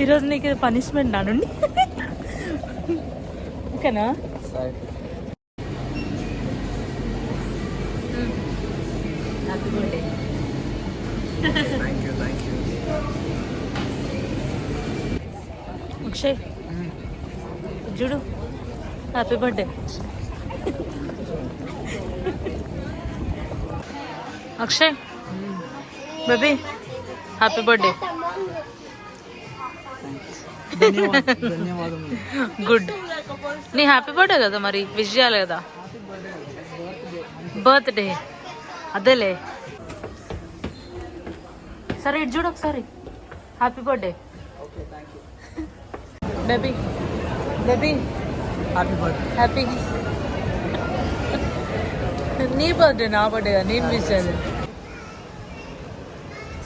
ఈరోజు నీకు పనిష్మెంట్ నానుండి. ఓకేనా? Happy birthday. అక్షయ్ చూడు, happy birthday. Akshay baby happy birthday. Good. నీ హ్యాపీ బర్త్డే కదా, మరి విష్ చేయాలి కదా. బర్త్డే అదేలే. సరే ఇటు చూడు ఒకసారి. Happy birthday baby. Baby happy birthday. Happy. నీ బర్త్డే నా బర్త్డే కదా, నేను విష్ చేయాలి.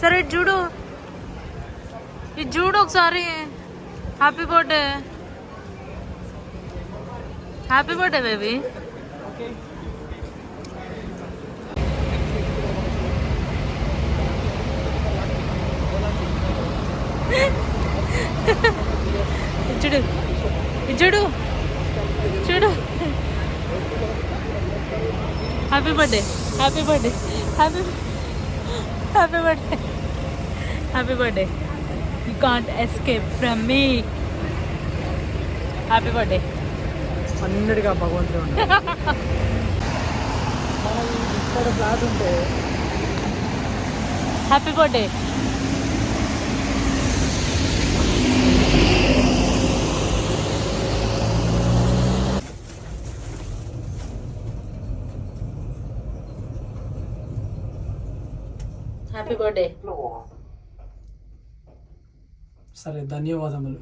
సరే ఇటు చూడు, ఇది చూడు ఒకసారి. Happy birthday. Happy birthday baby. చూడు చూడు చూడు. Happy birthday. Happy birthday. Happy happy birthday. Happy birthday. You can't escape from me. Happy birthday. అన్నిటిగా భగవంతుడు ఇక్కడ ఫ్లాట్ ఉంటే. Happy birthday. Happy birthday. సరే ధన్యవాదములు.